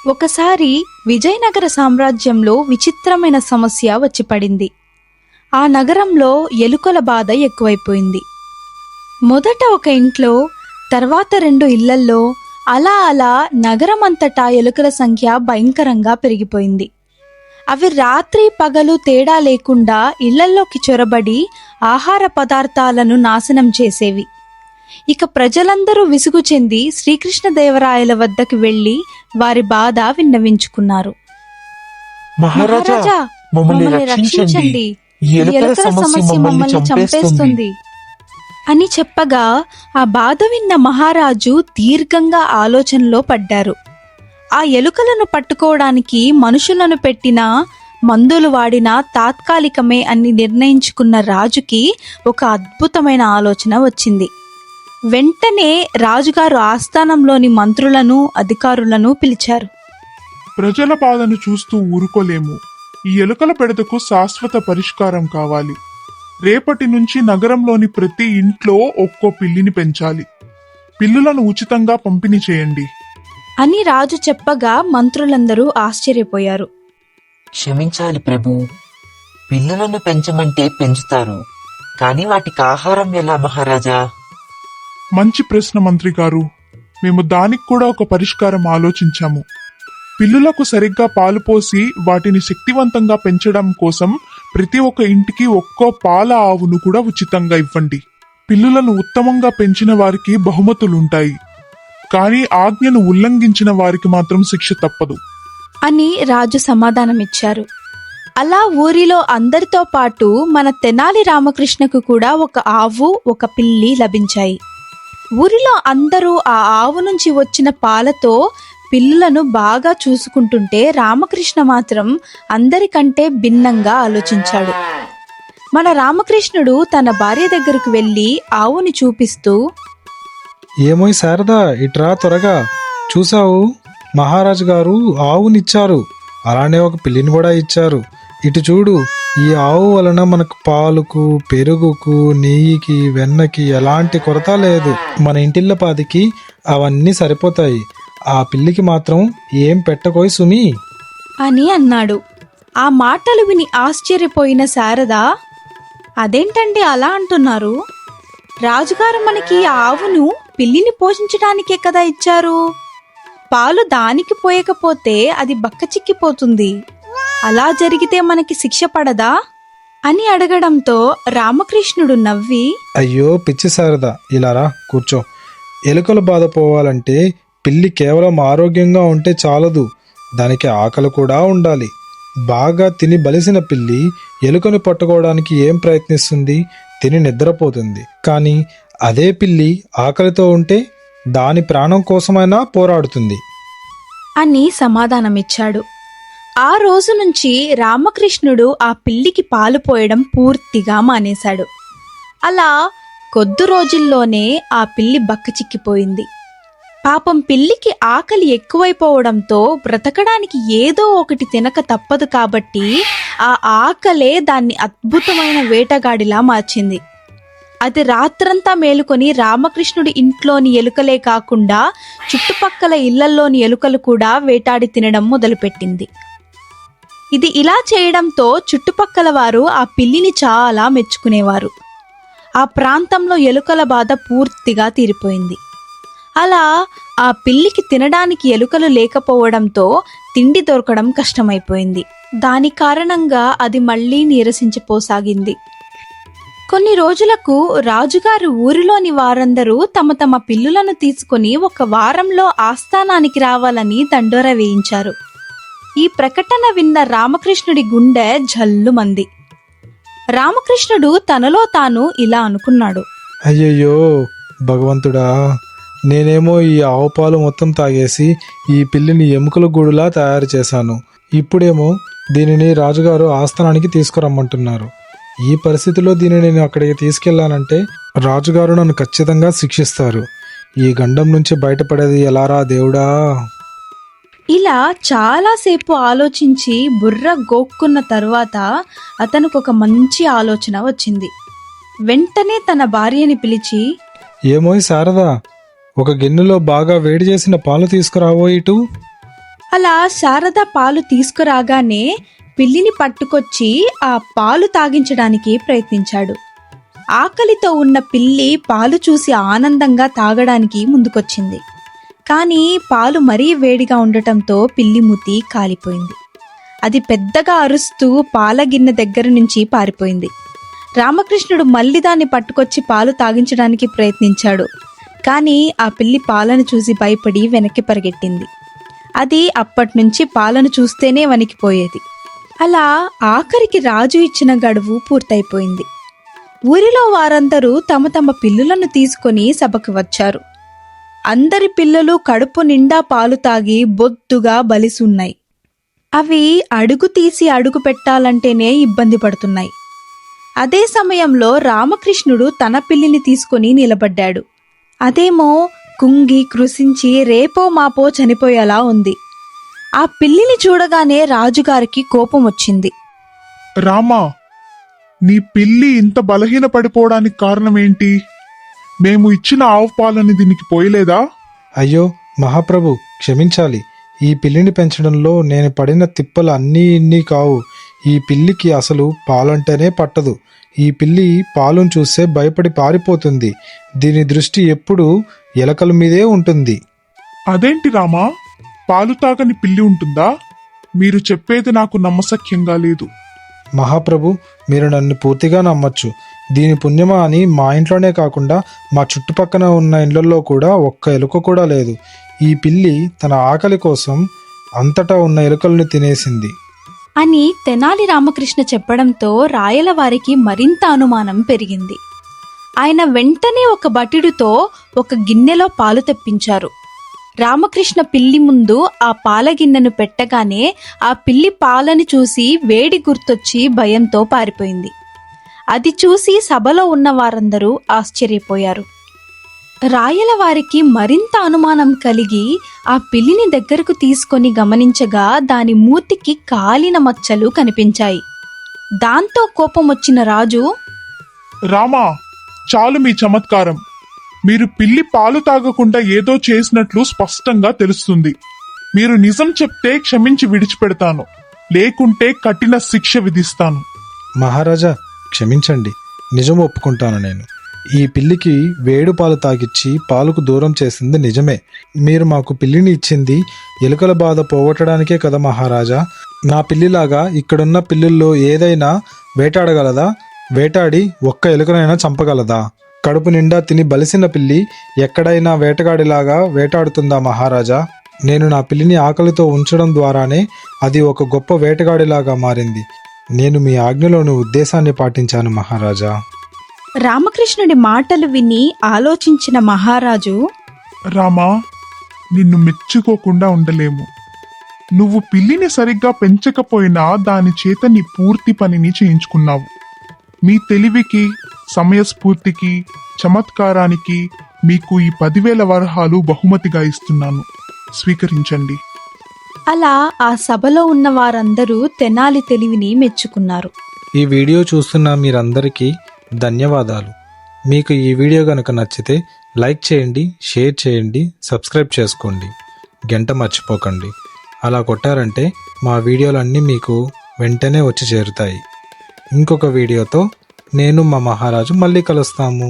ఒకసారి విజయనగర సామ్రాజ్యంలో విచిత్రమైన సమస్య వచ్చి పడింది. ఆ నగరంలో ఎలుకల బాధ ఎక్కువైపోయింది. మొదట ఒక ఇంట్లో, తర్వాత 2 ఇళ్లల్లో, అలా అలా నగరమంతటా ఎలుకల సంఖ్య భయంకరంగా పెరిగిపోయింది. అవి రాత్రి పగలు తేడా లేకుండా ఇళ్లల్లోకి చొరబడి ఆహార పదార్థాలను నాశనం చేసేవి. ఇక ప్రజలందరూ విసుగు చెంది శ్రీకృష్ణదేవరాయల వద్దకు వెళ్లి వారి బాధ విన్నవించుకున్నారు. మహారాజా, మమ్మల్ని రక్షించండి. ఈ ఎలుకల సమస్య మమ్మల్ని చంపేస్తుంది అని చెప్పగా ఆ బాధ విన్న మహారాజు దీర్ఘంగా ఆలోచనలో పడ్డారు. ఆ ఎలుకలను పట్టుకోవడానికి మనుషులను పెట్టినా మందులు వాడినా తాత్కాలికమే అని నిర్ణయించుకున్న రాజుకి ఒక అద్భుతమైన ఆలోచన వచ్చింది. వెంటనే రాజుగారు ఆస్థానంలోని మంత్రులను అధికారులను పిలిచారు. ప్రజల బాధను చూస్తూ ఊరుకోలేము. ఈ ఎలుకల బెడదకు శాశ్వత పరిష్కారం కావాలి. రేపటి నుంచి నగరంలోని ప్రతి ఇంట్లో ఒక్కో పిల్లిని పెంచాలి. పిల్లులను ఉచితంగా పంపిణీ చేయండి అని రాజు చెప్పగా మంత్రులందరూ ఆశ్చర్యపోయారు. క్షమించాలి ప్రభు, పిల్లులను పెంచమంటే పెంచుతారు, కానీ వాటికి ఆహారం ఎలా మహారాజా? మంచి ప్రశ్న మంత్రి గారు. మేము దానికి కూడా ఒక పరిష్కారం ఆలోచించాము. పిల్లులకు సరిగ్గా పాలు పోసి వాటిని శక్తివంతంగా పెంచడం కోసం ప్రతి ఒక్క ఇంటికి ఒక్కో పాల ఆవును కూడా ఉచితంగా ఇవ్వండి. పిల్లులను ఉత్తమంగా పెంచిన వారికి బహుమతులుంటాయి, కానీ ఆజ్ఞను ఉల్లంఘించిన వారికి మాత్రం శిక్ష తప్పదు అని రాజు సమాధానమిచ్చారు. అలా ఊరిలో అందరితో పాటు మన తెనాలి రామకృష్ణకు కూడా ఒక ఆవు, ఒక పిల్లి లభించాయి. ఊరిలో అందరూ ఆ ఆవు నుంచి వచ్చిన పాలతో పిల్లులను బాగా చూసుకుంటుంటే రామకృష్ణ మాత్రం అందరికంటే భిన్నంగా ఆలోచించాడు. మన రామకృష్ణుడు తన భార్య దగ్గరకు వెళ్లి ఆవుని చూపిస్తూ, ఏమోయ్ శారదా, ఇట్రా త్వరగా. చూసావు, మహారాజు గారు ఆవునిచ్చారు, అలానే ఒక పిల్లిని కూడా ఇచ్చారు. ఇటు చూడు, ఈ ఆవు వలన మనకు పాలుకు, పెరుగుకు, నెయ్యికి, వెన్నకి ఎలాంటి కొరత లేదు. మన ఇంటిల్లపాదికి అవన్నీ సరిపోతాయి. ఆ పిల్లికి మాత్రం ఏం పెట్టకోయ్ సుమి అని అన్నాడు. ఆ మాటలు విని ఆశ్చర్యపోయిన శారద, అదేంటండి అలా అంటున్నారు? రాజుగారు మనకి ఆ ఆవును పిల్లిని పోషించడానికే కదా ఇచ్చారు. పాలు దానికి పోయకపోతే అది బక్కచిక్కిపోతుంది. అలా జరిగితే మనకి శిక్ష పడదా అని అడగడంతో రామకృష్ణుడు నవ్వి, అయ్యో పిచ్చి శారద, ఇలా రా కూర్చో. ఎలుకల బాధ పోవాలంటే పిల్లి కేవలం ఆరోగ్యంగా ఉంటే చాలదు, దానికి ఆకలి కూడా ఉండాలి. బాగా తిని బలిసిన పిల్లి ఎలుకను పట్టుకోవడానికి ఏం ప్రయత్నిస్తుంది? తిని నిద్రపోతుంది. కానీ అదే పిల్లి ఆకలితో ఉంటే దాని ప్రాణం కోసమైనా పోరాడుతుంది అని సమాధానమిచ్చాడు. ఆ రోజు నుంచి రామకృష్ణుడు ఆ పిల్లికి పాలు పోయడం పూర్తిగా మానేశాడు. అలా కొద్ది రోజుల్లోనే ఆ పిల్లి బక్కచిక్కిపోయింది. పాపం పిల్లికి ఆకలి ఎక్కువైపోవడంతో బ్రతకడానికి ఏదో ఒకటి తినక తప్పదు కాబట్టి ఆ ఆకలే దాన్ని అద్భుతమైన వేటగాడిలా మార్చింది. అది రాత్రంతా మేలుకొని రామకృష్ణుడి ఇంట్లోని ఎలుకలే కాకుండా చుట్టుపక్కల ఇళ్లల్లోని ఎలుకలు కూడా వేటాడి తినడం మొదలుపెట్టింది. ఇది ఇలా చేయడంతో చుట్టుపక్కల వారు ఆ పిల్లిని చాలా మెచ్చుకునేవారు. ఆ ప్రాంతంలో ఎలుకల బాధ పూర్తిగా తీరిపోయింది. అలా ఆ పిల్లికి తినడానికి ఎలుకలు లేకపోవడంతో తిండి దొరకడం కష్టమైపోయింది. దాని కారణంగా అది మళ్లీ నీరసించిపోసాగింది. కొన్ని రోజులకు రాజుగారు ఊరిలోని వారందరూ తమ తమ పిల్లులను తీసుకుని 1 వారంలో ఆస్థానానికి రావాలని దండోర వేయించారు. ఈ ప్రకటన విన్న రామకృష్ణుడి గుండె జల్లుమంది. రామకృష్ణుడు తనలో తాను ఇలా అనుకున్నాడు, అయ్యయ్యో భగవంతుడా, నేనేమో ఈ ఆవు పాలు మొత్తం తాగేసి ఈ పిల్లిని ఎముకల గూడులా తయారు చేశాను. ఇప్పుడేమో దీనిని రాజుగారు ఆస్థానానికి తీసుకురమ్మంటున్నారు. ఈ పరిస్థితిలో దీనిని నేను అక్కడికి తీసుకెళ్లానంటే రాజుగారు నన్ను ఖచ్చితంగా శిక్షిస్తారు. ఈ గండం నుంచి బయటపడేది ఎలారా దేవుడా? ఇలా చాలాసేపు ఆలోచించి బుర్ర గోక్కున్న తరువాత అతనికి ఒక మంచి ఆలోచన వచ్చింది. వెంటనే తన భార్యని పిలిచి, ఏమోయ్ శారదా, ఒక గిన్నెలో బాగా వేడి చేసిన పాలు తీసుకురావో ఇటు. అలా శారద పాలు తీసుకురాగానే పిల్లిని పట్టుకొచ్చి ఆ పాలు తాగించడానికి ప్రయత్నించాడు. ఆకలితో ఉన్న పిల్లి పాలు చూసి ఆనందంగా తాగడానికి ముందుకొచ్చింది. కానీ పాలు మరీ వేడిగా ఉండటంతో పిల్లి మూతి కాలిపోయింది. అది పెద్దగా అరుస్తూ పాల గిన్నె దగ్గర నుంచి పారిపోయింది. రామకృష్ణుడు మళ్ళీ దాన్ని పట్టుకొచ్చి పాలు తాగించడానికి ప్రయత్నించాడు. కానీ ఆ పిల్లి పాలను చూసి భయపడి వెనక్కి పరిగెట్టింది. అది అప్పట్నుంచి పాలను చూస్తేనే వణికిపోయేది. అలా ఆఖరికి రాజు ఇచ్చిన గడువు పూర్తయిపోయింది. ఊరిలో వారందరూ తమ తమ పిల్లులను తీసుకొని సభకు వచ్చారు. అందరి పిల్లలు కడుపు నిండా పాలు తాగి బొద్దుగా బలిసున్నాయి. అవి అడుగు తీసి అడుగు పెట్టాలంటేనే ఇబ్బంది పడుతున్నాయి. అదే సమయంలో రామకృష్ణుడు తన పిల్లిని తీసుకొని నిలబడ్డాడు. అదేమో కుంగి కృశించి రేపో మాపో చనిపోయేలా ఉంది. ఆ పిల్లిని చూడగానే రాజుగారికి కోపం వచ్చింది. రామా, నీ పిల్లి ఇంత బలహీన పడిపోవడానికి కారణం ఏంటి? మేము ఇచ్చిన ఆవు పాలని దీనికి పోయలేదా? అయ్యో మహాప్రభు, క్షమించాలి. ఈ పిల్లిని పెంచడంలో నేను పడిన తిప్పలు అన్నీ ఇన్ని కావు. ఈ పిల్లికి అసలు పాలంటేనే పట్టదు. ఈ పిల్లి పాలును చూస్తే భయపడి పారిపోతుంది. దీని దృష్టి ఎప్పుడూ ఎలకల మీదే ఉంటుంది. అదేంటి రామా, పాలు తాగని పిల్లి ఉంటుందా? మీరు చెప్పేది నాకు నమ్మశక్యంగా లేదు. మహాప్రభు, మీరు నన్ను పూర్తిగా నమ్మచ్చు. దీని పుణ్యమా అని మా ఇంట్లోనే కాకుండా మా చుట్టుపక్కన ఉన్న ఇళ్లలో కూడా ఒక్క ఎలుక కూడా లేదు. ఈ పిల్లి తన ఆకలి కోసం అంతటా ఉన్న ఎలుకలను తినేసింది అని తెనాలి రామకృష్ణ చెప్పడంతో రాయల వారికి మరింత అనుమానం పెరిగింది. ఆయన వెంటనే ఒక బటిడుతో ఒక గిన్నెలో పాలు తెప్పించారు. రామకృష్ణ పిల్లి ముందు ఆ పాల గిన్నెను పెట్టగానే ఆ పిల్లి పాలని చూసి వేడి గుర్తొచ్చి భయంతో పారిపోయింది. అది చూసి సభలో ఉన్న వారందరూ ఆశ్చర్యపోయారు. రాయల వారికి మరింత అనుమానం కలిగి ఆ పిల్లిని దగ్గరకు తీసుకొని గమనించగా దాని మూతికి కాలిన మచ్చలు కనిపించాయి. దాంతో కోపం వచ్చిన రాజు, రామా, చాలు మీ చమత్కారం. మీరు పిల్లి పాలు తాగకుండా ఏదో చేసినట్లు స్పష్టంగా తెలుస్తుంది. మీరు నిజం చెప్తే క్షమించి విడిచిపెడతాను, లేకుంటే కఠిన శిక్ష విధిస్తాను. మహారాజా, క్షమించండి. నిజం ఒప్పుకుంటాను. నేను ఈ పిల్లికి వేడి పాలు తాగిచ్చి పాలకు దూరం చేసింది నిజమే. మీరు మాకు పిల్లిని ఇచ్చింది ఎలుకల బాధ పోగొట్టడానికే కదా మహారాజా. నా పిల్లిలాగా ఇక్కడున్న పిల్లుల్లో ఏదైనా వేటాడగలదా? వేటాడి ఒక్క ఎలుకనైనా చంపగలదా? కడుపు నిండా తిని బలిసిన పిల్లి ఎక్కడైనా వేటగాడిలాగా వేటాడుతుందా మహారాజా? నేను నా పిల్లిని ఆకలితో ఉంచడం ద్వారానే అది ఒక గొప్ప వేటగాడిలాగా మారింది. నేను మీ ఆజ్ఞలోని ఉద్దేశాన్ని పాటించాను మహారాజా. రామకృష్ణుడి మాటలు విని ఆలోచించిన మహారాజు, రామా, నిన్ను మెచ్చుకోకుండా ఉండలేము. నువ్వు పిల్లిని సరిగ్గా పెంచకపోయినా దాని చేత నీ పూర్తి పనిని చేయించుకున్నావు. మీ తెలివికి, సమయస్ఫూర్తికి, చమత్కారానికి మీకు ఈ 10,000 వరహాలు బహుమతిగా ఇస్తున్నాను. స్వీకరించండి. అలా ఆ సభలో ఉన్న వారందరూ తెనాలి తెలివిని మెచ్చుకున్నారు. ఈ వీడియో చూస్తున్న మీరందరికీ ధన్యవాదాలు. మీకు ఈ వీడియో కనుక నచ్చితే లైక్ చేయండి, షేర్ చేయండి, సబ్స్క్రైబ్ చేసుకోండి, గంట మర్చిపోకండి. అలా కొట్టారంటే మా వీడియోలన్నీ మీకు వెంటనే వచ్చి చేరుతాయి. ఇంకొక వీడియోతో నేను మా మహారాజు మళ్ళీ కలుస్తాము.